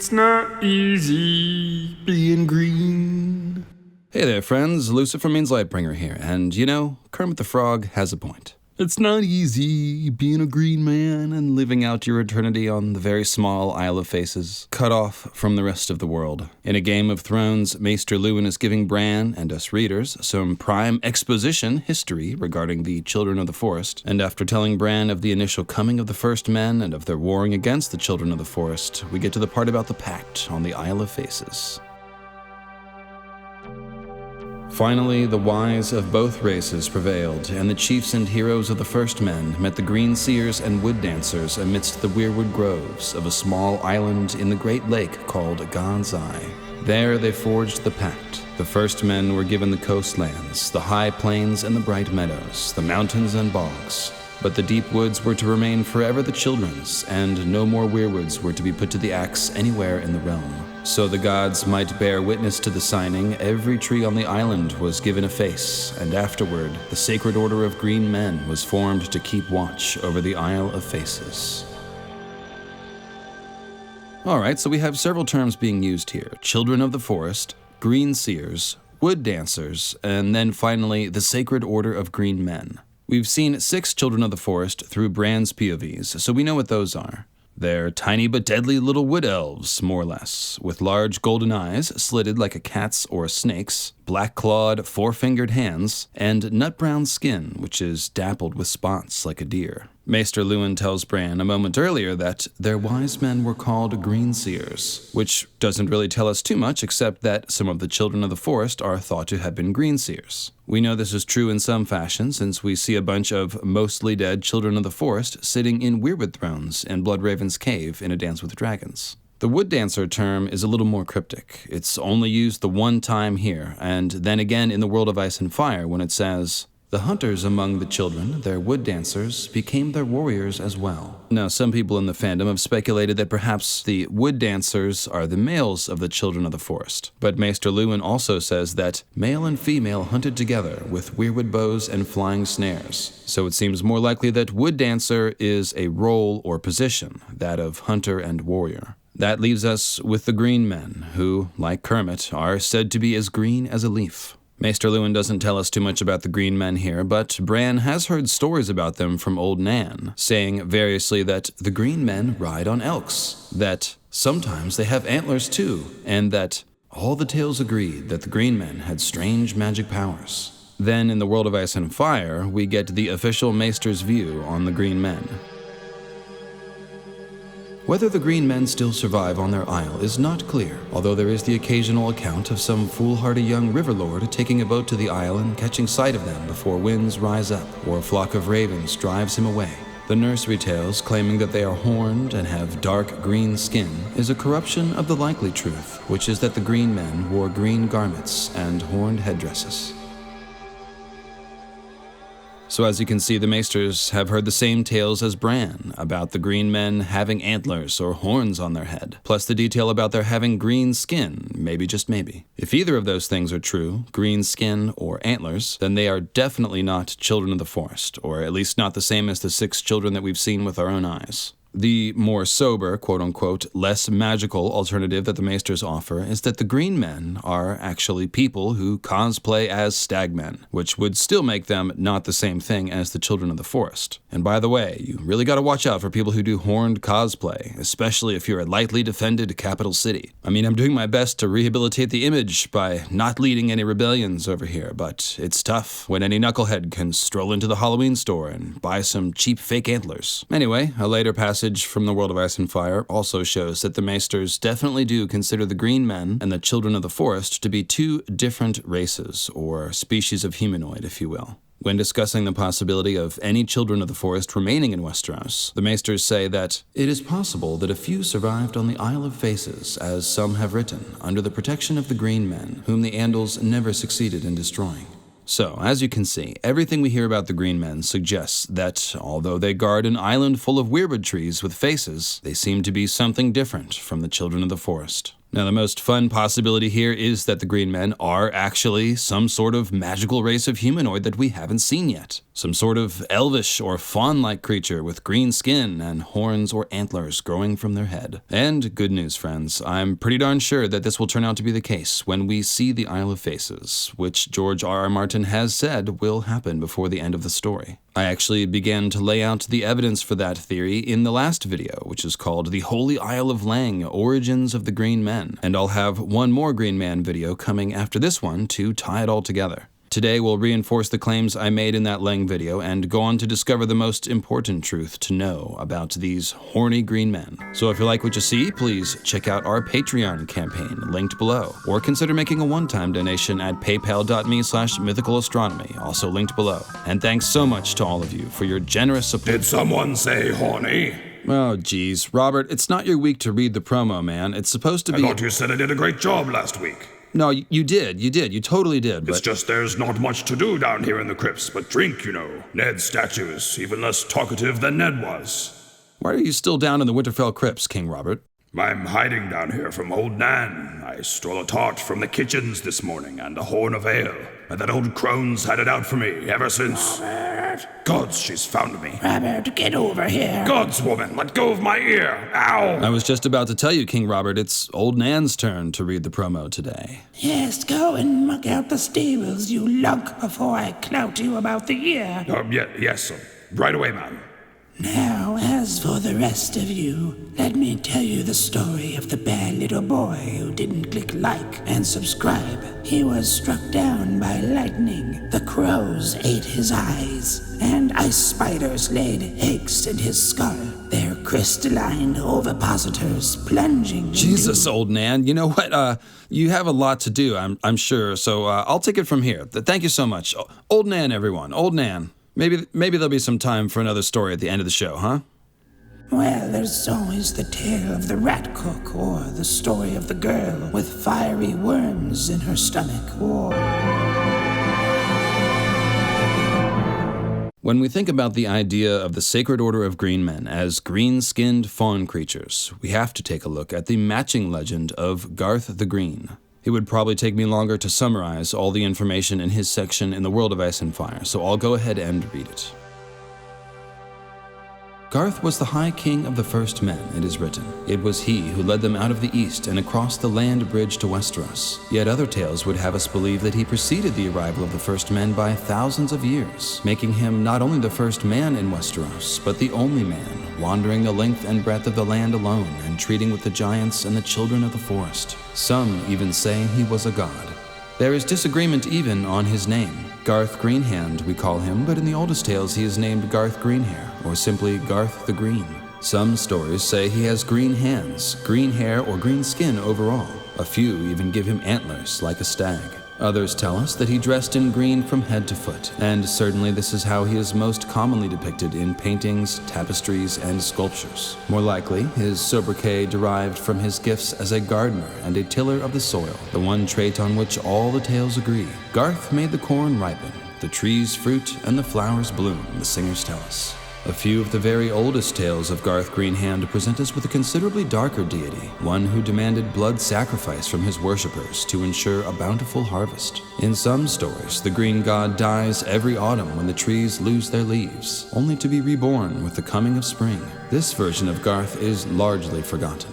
It's not easy being green. Hey there, friends. Lucifer means Lightbringer here, and Kermit the Frog has a point. It's not easy being a green man and living out your eternity on the very small Isle of Faces, cut off from the rest of the world. In a Game of Thrones, Maester Luwin is giving Bran and us readers some prime exposition history regarding the Children of the Forest, and after telling Bran of the initial coming of the First Men and of their warring against the Children of the Forest, we get to the part about the Pact on the Isle of Faces. Finally, the wise of both races prevailed, and the chiefs and heroes of the First Men met the green seers and wood dancers amidst the weirwood groves of a small island in the great lake called God's Eye. There they forged the pact. The First Men were given the coastlands, the high plains and the bright meadows, the mountains and bogs. But the deep woods were to remain forever the children's, and no more weirwoods were to be put to the axe anywhere in the realm. So the gods might bear witness to the signing, every tree on the island was given a face, and afterward, the Sacred Order of Green Men was formed to keep watch over the Isle of Faces. Alright, so we have several terms being used here. Children of the Forest, Green Seers, Wood Dancers, and then finally, the Sacred Order of Green Men. We've seen 6 Children of the Forest through Bran's POVs, so we know what those are. They're tiny but deadly little wood elves, more or less, with large golden eyes, slitted like a cat's or a snake's, black-clawed, four-fingered hands, and nut-brown skin, which is dappled with spots like a deer. Maester Luwin tells Bran a moment earlier that their wise men were called Green Seers, which doesn't really tell us too much except that some of the Children of the Forest are thought to have been Green Seers. We know this is true in some fashion since we see a bunch of mostly dead Children of the Forest sitting in Weirwood thrones in Bloodraven's cave in A Dance with Dragons. The wood dancer term is a little more cryptic. It's only used the one time here, and then again in the World of Ice and Fire when it says, "The hunters among the children, their wood dancers, became their warriors as well." Now, some people in the fandom have speculated that perhaps the wood dancers are the males of the Children of the Forest. But Maester Luwin also says that male and female hunted together with weirwood bows and flying snares. So it seems more likely that wood dancer is a role or position, that of hunter and warrior. That leaves us with the Green Men, who, like Kermit, are said to be as green as a leaf. Maester Luwin doesn't tell us too much about the Green Men here, but Bran has heard stories about them from old Nan, saying variously that the Green Men ride on elks, that sometimes they have antlers too, and that all the tales agreed that the Green Men had strange magic powers. Then in the World of Ice and Fire, we get the official Maester's view on the Green Men. Whether the Green Men still survive on their isle is not clear, although there is the occasional account of some foolhardy young river lord taking a boat to the isle and catching sight of them before winds rise up, or a flock of ravens drives him away. The nursery tales claiming that they are horned and have dark green skin is a corruption of the likely truth, which is that the Green Men wore green garments and horned headdresses. So as you can see, the Maesters have heard the same tales as Bran about the Green Men having antlers or horns on their head, plus the detail about their having green skin, maybe just maybe. If either of those things are true, green skin or antlers, then they are definitely not Children of the Forest, or at least not the same as the 6 children that we've seen with our own eyes. The more sober, quote-unquote, less magical alternative that the Maesters offer is that the Green Men are actually people who cosplay as stagmen, which would still make them not the same thing as the Children of the Forest. And by the way, you really gotta watch out for people who do horned cosplay, especially if you're a lightly defended capital city. I mean, I'm doing my best to rehabilitate the image by not leading any rebellions over here, but it's tough when any knucklehead can stroll into the Halloween store and buy some cheap fake antlers. Anyway, a later passage from the World of Ice and Fire also shows that the Maesters definitely do consider the Green Men and the Children of the Forest to be 2 different races, or species of humanoid, if you will. When discussing the possibility of any Children of the Forest remaining in Westeros, the Maesters say that it is possible that a few survived on the Isle of Faces, as some have written, under the protection of the Green Men, whom the Andals never succeeded in destroying. So, as you can see, everything we hear about the Green Men suggests that, although they guard an island full of weirwood trees with faces, they seem to be something different from the Children of the Forest. Now, the most fun possibility here is that the green men are actually some sort of magical race of humanoid that we haven't seen yet. Some sort of elvish or fawn-like creature with green skin and horns or antlers growing from their head. And good news, friends, I'm pretty darn sure that this will turn out to be the case when we see the Isle of Faces, which George R.R. Martin has said will happen before the end of the story. I actually began to lay out the evidence for that theory in the last video, which is called The Holy Isle of Lang, Origins of the Green Men, and I'll have one more Green Man video coming after this one to tie it all together. Today we'll reinforce the claims I made in that Lang video and go on to discover the most important truth to know about these horny green men. So if you like what you see, please check out our Patreon campaign linked below, or consider making a one-time donation at paypal.me/mythacalastronomy, also linked below. And thanks so much to all of you for your generous support. Did someone say horny? Oh geez, Robert, it's not your week to read the promo, man. It's supposed to be— I thought you said I did a great job last week. No, you did, you totally did, but— It's just there's not much to do down here in the crypts but drink, you know. Ned's statue is even less talkative than Ned was. Why are you still down in the Winterfell crypts, King Robert? I'm hiding down here from old Nan. I stole a tart from the kitchens this morning and a horn of ale. And that old crone's had it out for me ever since. Robert! Gods, she's found me. Robert, get over here. Gods, woman, let go of my ear. Ow! I was just about to tell you, King Robert, it's old Nan's turn to read the promo today. Yes, go and muck out the stables, you lunk, before I clout you about the ear. Yes, right away, ma'am. Now, as for the rest of you, let me tell you the story of the bad little boy who didn't click like and subscribe. He was struck down by lightning, the crows ate his eyes, and ice spiders laid eggs in his skull. Their crystalline ovipositors plunging Jesus, old Nan, you know what? You have a lot to do, I'm sure, so I'll take it from here. Thank you so much. Old Nan, everyone, old Nan. Maybe there'll be some time for another story at the end of the show, huh? Well, there's always the tale of the rat cook, or the story of the girl with fiery worms in her stomach, or... When we think about the idea of the Sacred Order of Green Men as green-skinned fawn creatures, we have to take a look at the matching legend of Garth the Green. It would probably take me longer to summarize all the information in his section in the World of Ice and Fire, so I'll go ahead and read it. Garth was the High King of the First Men, it is written. It was he who led them out of the east and across the land bridge to Westeros. Yet other tales would have us believe that he preceded the arrival of the First Men by thousands of years, making him not only the first man in Westeros, but the only man, wandering the length and breadth of the land alone and treating with the giants and the children of the forest. Some even say he was a god. There is disagreement even on his name. Garth Greenhand, we call him, but in the oldest tales he is named Garth Greenhair, or simply Garth the Green. Some stories say he has green hands, green hair, or green skin overall. A few even give him antlers, like a stag. Others tell us that he dressed in green from head to foot, and certainly this is how he is most commonly depicted in paintings, tapestries, and sculptures. More likely, his sobriquet derived from his gifts as a gardener and a tiller of the soil, the one trait on which all the tales agree. Garth made the corn ripen, the trees fruit, and the flowers bloom, the singers tell us. A few of the very oldest tales of Garth Greenhand present us with a considerably darker deity, one who demanded blood sacrifice from his worshippers to ensure a bountiful harvest. In some stories, the green god dies every autumn when the trees lose their leaves, only to be reborn with the coming of spring. This version of Garth is largely forgotten.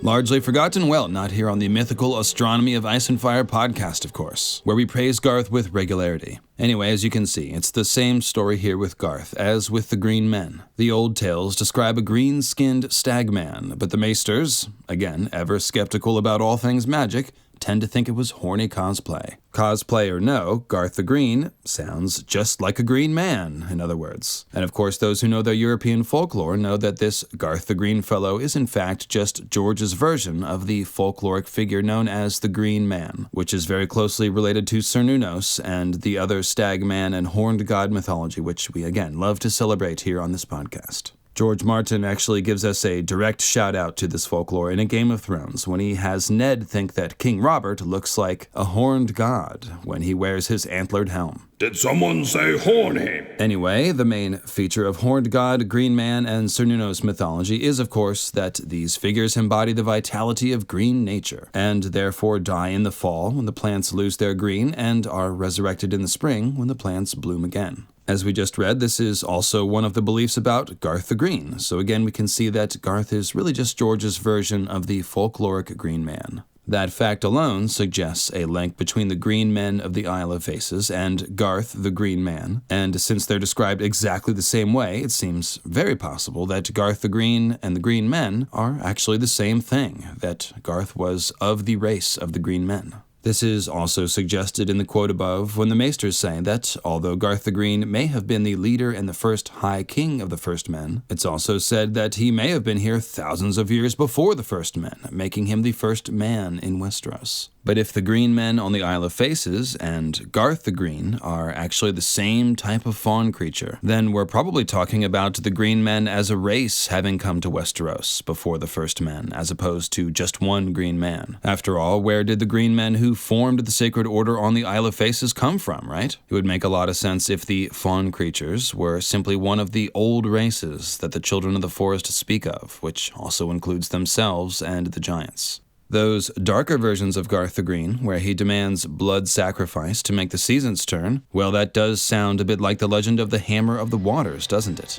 Largely forgotten? Well, not here on the Mythical Astronomy of Ice and Fire podcast, of course, where we praise Garth with regularity. Anyway, as you can see, it's the same story here with Garth as with the Green Men. The old tales describe a green-skinned stag man, but the maesters, again, ever skeptical about all things magic, tend to think it was horny cosplay. Cosplay or no, Garth the Green sounds just like a green man, in other words. And of course, those who know their European folklore know that this Garth the Green fellow is in fact just George's version of the folkloric figure known as the Green Man, which is very closely related to Cernunnos and the other stag man and horned god mythology, which we again love to celebrate here on this podcast. George Martin actually gives us a direct shout-out to this folklore in A Game of Thrones when he has Ned think that King Robert looks like a horned god when he wears his antlered helm. Did someone say horny? Anyway, the main feature of Horned God, Green Man, and Cernunnos mythology is, of course, that these figures embody the vitality of green nature, and therefore die in the fall when the plants lose their green and are resurrected in the spring when the plants bloom again. As we just read, this is also one of the beliefs about Garth the Green, so again we can see that Garth is really just George's version of the folkloric Green Man. That fact alone suggests a link between the green men of the Isle of Faces and Garth the Green Man, and since they're described exactly the same way, it seems very possible that Garth the Green and the Green Men are actually the same thing, that Garth was of the race of the Green Men. This is also suggested in the quote above when the maesters say that although Garth the Green may have been the leader and the first High King of the First Men, it's also said that he may have been here thousands of years before the First Men, making him the first man in Westeros. But if the Green Men on the Isle of Faces and Garth the Green are actually the same type of fawn creature, then we're probably talking about the Green Men as a race having come to Westeros before the First Men, as opposed to just one Green Man. After all, where did the Green Men who formed the Sacred Order on the Isle of Faces come from, right? It would make a lot of sense if the fawn creatures were simply one of the old races that the Children of the Forest speak of, which also includes themselves and the Giants. Those darker versions of Garth the Green, where he demands blood sacrifice to make the seasons turn, well, that does sound a bit like the legend of the Hammer of the Waters, doesn't it?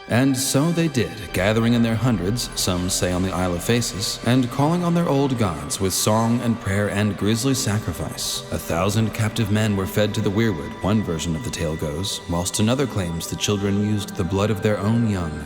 And so they did, gathering in their hundreds, some say on the Isle of Faces, and calling on their old gods with song and prayer and grisly sacrifice. 1,000 captive men were fed to the Weirwood, one version of the tale goes, whilst another claims the children used the blood of their own young.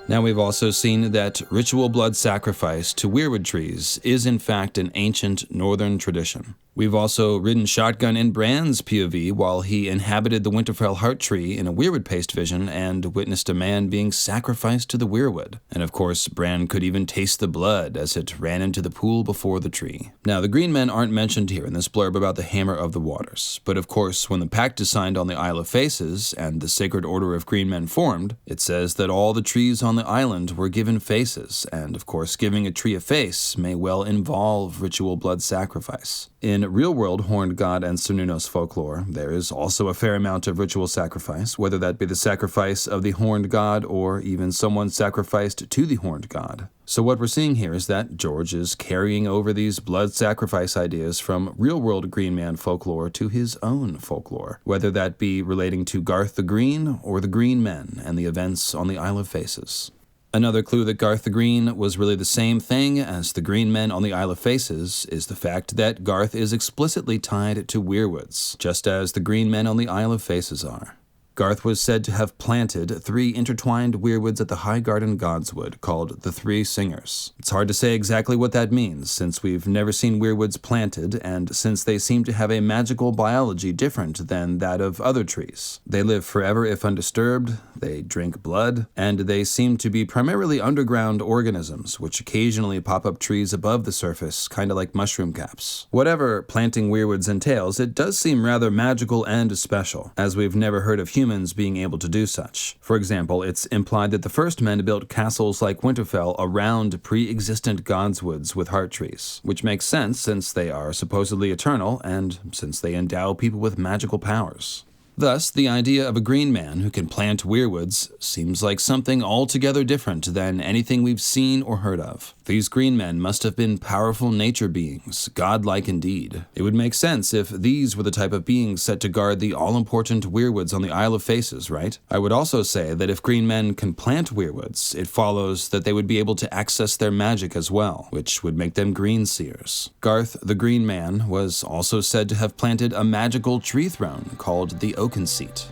Now we've also seen that ritual blood sacrifice to weirwood trees is in fact an ancient northern tradition. We've also ridden shotgun in Bran's POV while he inhabited the Winterfell heart tree in a weirwood paste vision and witnessed a man being sacrificed to the weirwood. And of course, Bran could even taste the blood as it ran into the pool before the tree. Now, the Green Men aren't mentioned here in this blurb about the Hammer of the Waters, but of course, when the pact is signed on the Isle of Faces and the Sacred Order of Green Men formed, it says that all the trees on the island were given faces, and of course, giving a tree a face may well involve ritual blood sacrifice. In real-world Horned God and Cernunnos folklore, there is also a fair amount of ritual sacrifice, whether that be the sacrifice of the Horned God or even someone sacrificed to the Horned God. So what we're seeing here is that George is carrying over these blood sacrifice ideas from real-world Green Man folklore to his own folklore, whether that be relating to Garth the Green or the Green Men and the events on the Isle of Faces. Another clue that Garth the Green was really the same thing as the Green Men on the Isle of Faces is the fact that Garth is explicitly tied to Weirwoods, just as the Green Men on the Isle of Faces are. Garth was said to have planted 3 intertwined weirwoods at the High Garden Godswood called the Three Singers. It's hard to say exactly what that means, since we've never seen weirwoods planted, and since they seem to have a magical biology different than that of other trees. They live forever if undisturbed, they drink blood, and they seem to be primarily underground organisms, which occasionally pop up trees above the surface, kinda like mushroom caps. Whatever planting weirwoods entails, it does seem rather magical and special, as we've never heard of humans being able to do such. For example, it's implied that the first men built castles like Winterfell around pre-existent godswoods with heart trees, which makes sense since they are supposedly eternal and since they endow people with magical powers. Thus, the idea of a green man who can plant weirwoods seems like something altogether different than anything we've seen or heard of. These green men must have been powerful nature beings, godlike indeed. It would make sense if these were the type of beings set to guard the all-important weirwoods on the Isle of Faces, right? I would also say that if green men can plant weirwoods, it follows that they would be able to access their magic as well, which would make them green seers. Garth the Green Man was also said to have planted a magical tree throne called the Oaken Seat.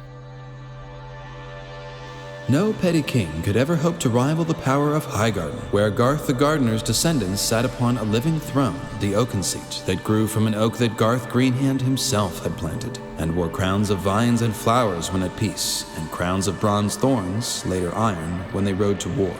No petty king could ever hope to rival the power of Highgarden, where Garth the Gardener's descendants sat upon a living throne, the Oaken Seat, that grew from an oak that Garth Greenhand himself had planted, and wore crowns of vines and flowers when at peace, and crowns of bronze thorns, later iron, when they rode to war.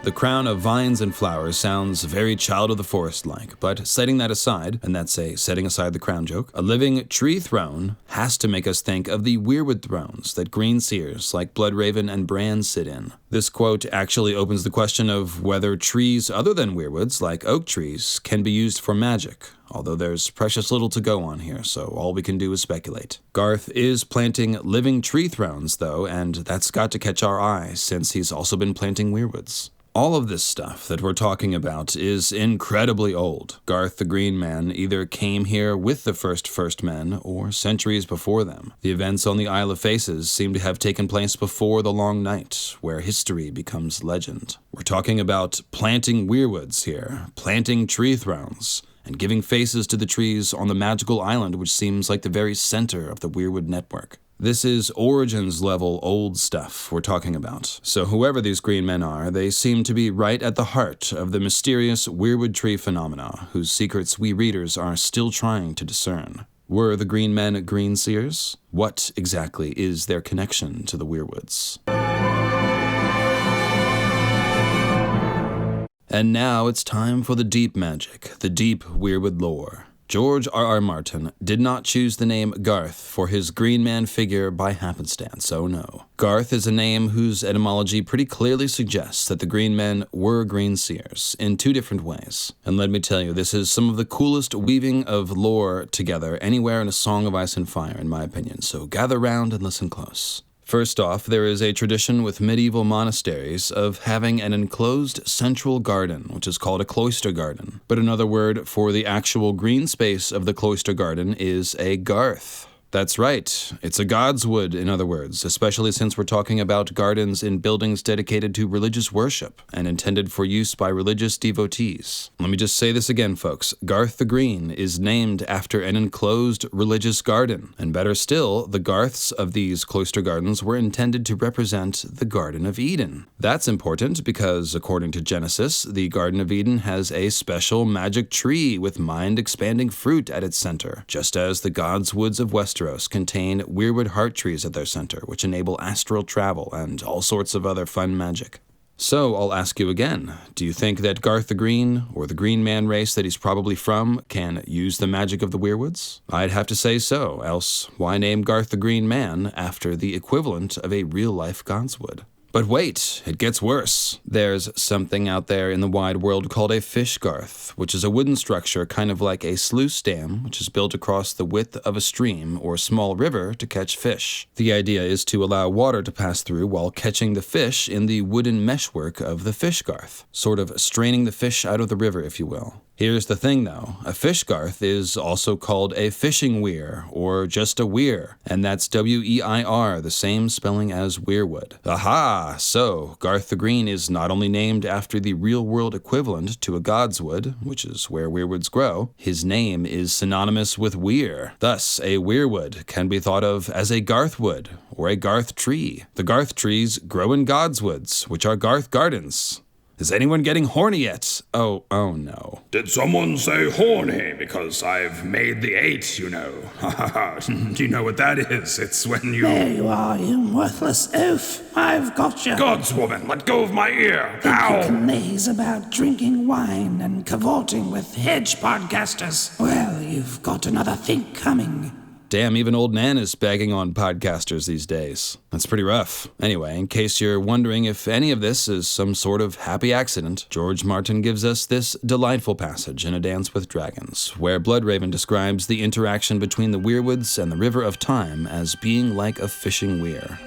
The crown of vines and flowers sounds very Child of the Forest-like, but setting that aside, and that's a setting aside the crown joke, a living tree throne has to make us think of the Weirwood thrones that green seers like Bloodraven and Bran sit in. This quote actually opens the question of whether trees other than weirwoods, like oak trees, can be used for magic, although there's precious little to go on here, so all we can do is speculate. Garth is planting living tree thrones, though, and that's got to catch our eye, since he's also been planting weirwoods. All of this stuff that we're talking about is incredibly old. Garth the Green Man either came here with the first men or centuries before them. The events on the Isle of Faces seem to have taken place before the Long Night, where history becomes legend. We're talking about planting weirwoods here, planting tree thrones, and giving faces to the trees on the magical island which seems like the very center of the Weirwood network. This is Origins-level old stuff we're talking about, so whoever these green men are, they seem to be right at the heart of the mysterious Weirwood tree phenomena, whose secrets we readers are still trying to discern. Were the green men green seers? What exactly is their connection to the Weirwoods? And now it's time for the deep magic, the deep Weirwood lore. George R.R. Martin did not choose the name Garth for his green man figure by happenstance, oh no. Garth is a name whose etymology pretty clearly suggests that the green men were green seers in two different ways. And let me tell you, this is some of the coolest weaving of lore together anywhere in A Song of Ice and Fire, in my opinion, so gather round and listen close. First off, there is a tradition with medieval monasteries of having an enclosed central garden, which is called a cloister garden. But another word for the actual green space of the cloister garden is a garth. That's right, it's a god's wood, in other words, especially since we're talking about gardens in buildings dedicated to religious worship and intended for use by religious devotees. Let me just say this again, folks. Garth the Green is named after an enclosed religious garden, and better still, the garths of these cloister gardens were intended to represent the Garden of Eden. That's important because, according to Genesis, the Garden of Eden has a special magic tree with mind-expanding fruit at its center, just as the gods' woods of Westeros contain weirwood heart trees at their center, which enable astral travel and all sorts of other fun magic. So I'll ask you again, do you think that Garth the Green, or the Green Man race that he's probably from, can use the magic of the Weirwoods? I'd have to say so, else why name Garth the Green Man after the equivalent of a real-life godswood? But wait, it gets worse. There's something out there in the wide world called a fish garth, which is a wooden structure kind of like a sluice dam, which is built across the width of a stream or small river to catch fish. The idea is to allow water to pass through while catching the fish in the wooden meshwork of the fish garth, sort of straining the fish out of the river, if you will. Here's the thing, though. A fish garth is also called a fishing weir, or just a weir, and that's W-E-I-R, the same spelling as weirwood. Aha! So, Garth the Green is not only named after the real-world equivalent to a godswood, which is where weirwoods grow, his name is synonymous with weir. Thus, a weirwood can be thought of as a garthwood, or a garth tree. The garth trees grow in godswoods, which are garth gardens. Is anyone getting horny yet? Oh no. Did someone say horny? Because I've made the 8, you know. Ha ha ha. Do you know what that is? It's when you... There you are, you worthless oaf. I've got you. God's woman, let go of my ear. Think Ow! you can laze about drinking wine and cavorting with hedge podcasters. Well, you've got another think coming. Damn, even old Nan is bagging on podcasters these days. That's pretty rough. Anyway, in case you're wondering if any of this is some sort of happy accident, George Martin gives us this delightful passage in A Dance with Dragons, where Bloodraven describes the interaction between the Weirwoods and the River of Time as being like a fishing weir.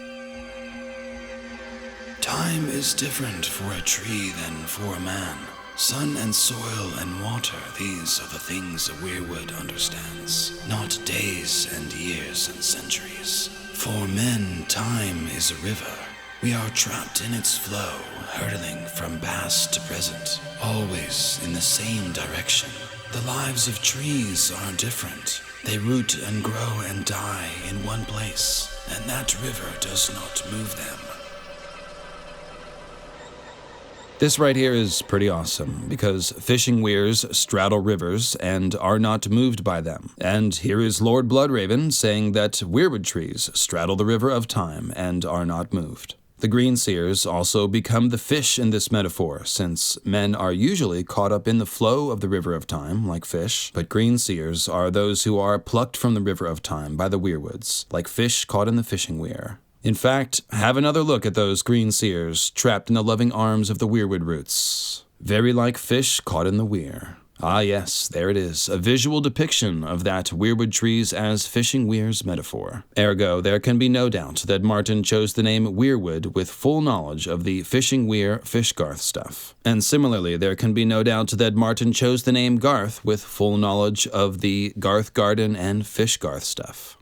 Time is different for a tree than for a man. Sun and soil and water, these are the things a weirwood understands, not days and years and centuries. For men, time is a river. We are trapped in its flow, hurtling from past to present, always in the same direction. The lives of trees are different. They root and grow and die in one place, and that river does not move them. This right here is pretty awesome, because fishing weirs straddle rivers and are not moved by them. And here is Lord Bloodraven saying that weirwood trees straddle the river of time and are not moved. The green seers also become the fish in this metaphor, since men are usually caught up in the flow of the river of time, like fish, but green seers are those who are plucked from the river of time by the weirwoods, like fish caught in the fishing weir. In fact, have another look at those green seers trapped in the loving arms of the weirwood roots. Very like fish caught in the weir. Ah yes, there it is, a visual depiction of that weirwood trees as fishing weirs metaphor. Ergo, there can be no doubt that Martin chose the name Weirwood with full knowledge of the fishing weir fish Garth stuff. And similarly, there can be no doubt that Martin chose the name Garth with full knowledge of the Garth Garden and fish Garth stuff.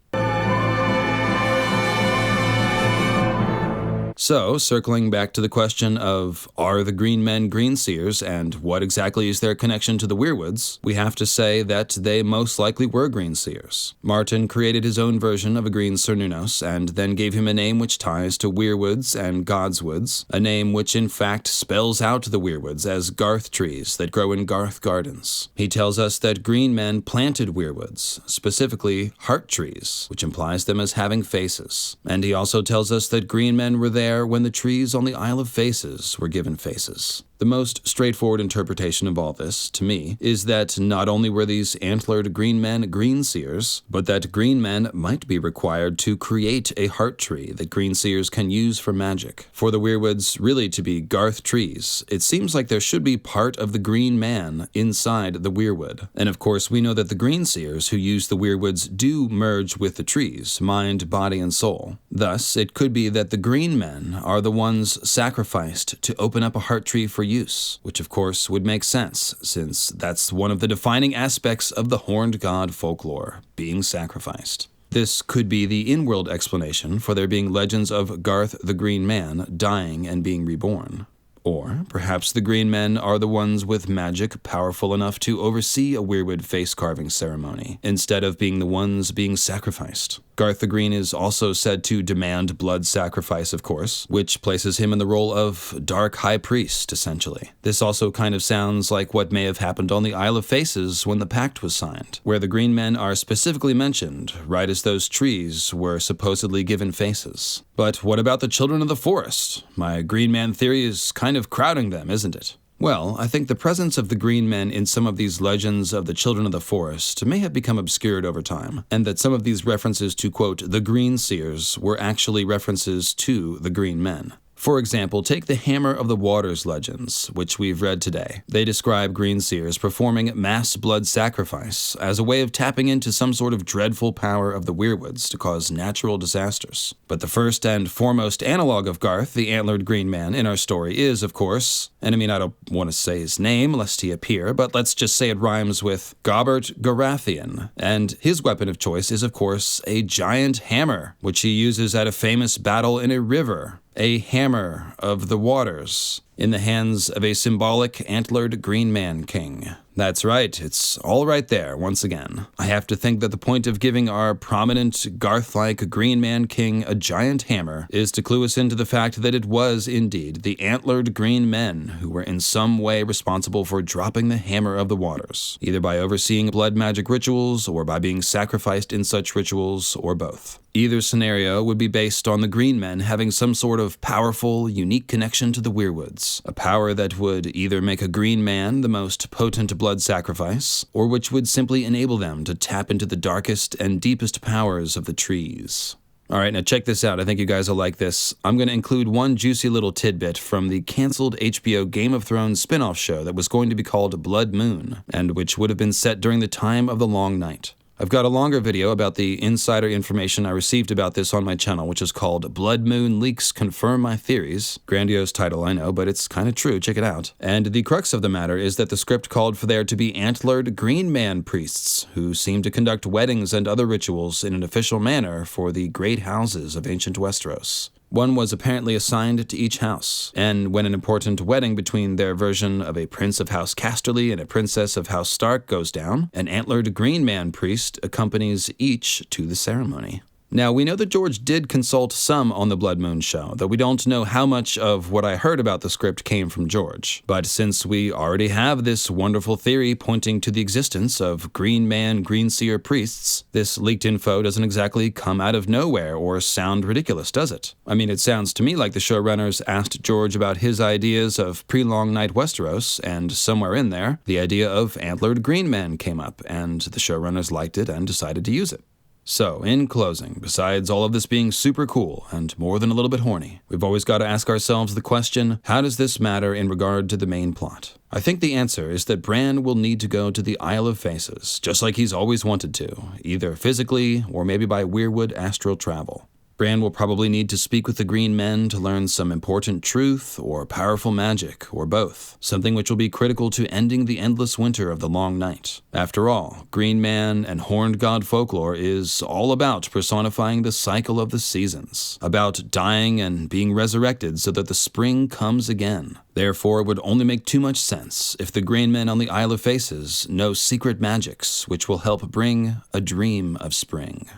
So, circling back to the question of, are the green men green seers, and what exactly is their connection to the Weirwoods, we have to say that they most likely were green seers. Martin created his own version of a green Cernunnos, and then gave him a name which ties to Weirwoods and Godswoods, a name which in fact spells out the Weirwoods as Garth trees that grow in Garth gardens. He tells us that green men planted Weirwoods, specifically heart trees, which implies them as having faces. And he also tells us that green men were there when the trees on the Isle of Faces were given faces. The most straightforward interpretation of all this, to me, is that not only were these antlered green men green seers, but that green men might be required to create a heart tree that green seers can use for magic. For the Weirwoods really to be Garth trees, it seems like there should be part of the green man inside the Weirwood. And of course, we know that the green seers who use the Weirwoods do merge with the trees, mind, body, and soul. Thus, it could be that the green men are the ones sacrificed to open up a heart tree for use, which of course would make sense, since that's one of the defining aspects of the horned god folklore, being sacrificed. This could be the in-world explanation for there being legends of Garth the Green Man dying and being reborn. Or perhaps the green men are the ones with magic powerful enough to oversee a Weirwood face-carving ceremony, instead of being the ones being sacrificed. Garth the Green is also said to demand blood sacrifice, of course, which places him in the role of Dark High Priest, essentially. This also kind of sounds like what may have happened on the Isle of Faces when the pact was signed, where the green men are specifically mentioned, right as those trees were supposedly given faces. But what about the children of the forest? My green man theory is kind of crowding them, isn't it? Well, I think the presence of the green men in some of these legends of the children of the forest may have become obscured over time, and that some of these references to, quote, the green seers were actually references to the green men. For example, take the Hammer of the Waters legends, which we've read today. They describe green seers performing mass blood sacrifice as a way of tapping into some sort of dreadful power of the Weirwoods to cause natural disasters. But the first and foremost analog of Garth, the antlered green man, in our story is, of course, and I mean, I don't want to say his name lest he appear, but let's just say it rhymes with Gobbert Garathian, and his weapon of choice is, of course, a giant hammer, which he uses at a famous battle in a river. A hammer of the waters in the hands of a symbolic antlered green man king. That's right, it's all right there once again. I have to think that the point of giving our prominent Garth-like green man king a giant hammer is to clue us into the fact that it was indeed the antlered green men who were in some way responsible for dropping the hammer of the waters, either by overseeing blood magic rituals or by being sacrificed in such rituals, or both. Either scenario would be based on the green men having some sort of powerful, unique connection to the Weirwoods, a power that would either make a green man the most potent blood sacrifice, or which would simply enable them to tap into the darkest and deepest powers of the trees. Alright, now check this out. I think you guys will like this. I'm going to include one juicy little tidbit from the canceled HBO Game of Thrones spin-off show that was going to be called Blood Moon, and which would have been set during the time of the Long Night. I've got a longer video about the insider information I received about this on my channel, which is called Blood Moon Leaks Confirm My Theories. Grandiose title, I know, but it's kind of true. Check it out. And the crux of the matter is that the script called for there to be antlered green man priests who seem to conduct weddings and other rituals in an official manner for the great houses of ancient Westeros. One was apparently assigned to each house, and when an important wedding between their version of a prince of House Casterly and a princess of House Stark goes down, an antlered green man priest accompanies each to the ceremony. Now, we know that George did consult some on the Blood Moon show, though we don't know how much of what I heard about the script came from George. But since we already have this wonderful theory pointing to the existence of Green Man, Green Seer priests, this leaked info doesn't exactly come out of nowhere or sound ridiculous, does it? I mean, it sounds to me like the showrunners asked George about his ideas of pre-Long Night Westeros, and somewhere in there, the idea of antlered green men came up, and the showrunners liked it and decided to use it. So, in closing, besides all of this being super cool and more than a little bit horny, we've always got to ask ourselves the question, how does this matter in regard to the main plot? I think the answer is that Bran will need to go to the Isle of Faces, just like he's always wanted to, either physically or maybe by Weirwood astral travel. Bran will probably need to speak with the Green Men to learn some important truth or powerful magic, or both, something which will be critical to ending the endless winter of the Long Night. After all, Green Man and Horned God folklore is all about personifying the cycle of the seasons, about dying and being resurrected so that the spring comes again. Therefore, it would only make too much sense if the Green Men on the Isle of Faces know secret magics which will help bring a dream of spring.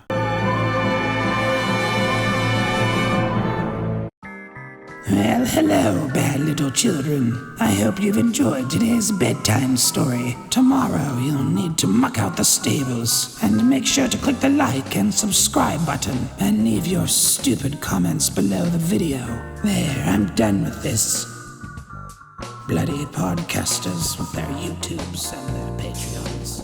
Well, hello, bad little children. I hope you've enjoyed today's bedtime story. Tomorrow, you'll need to muck out the stables, and make sure to click the like and subscribe button, and leave your stupid comments below the video. There, I'm done with this. Bloody podcasters with their YouTubes and their Patreons.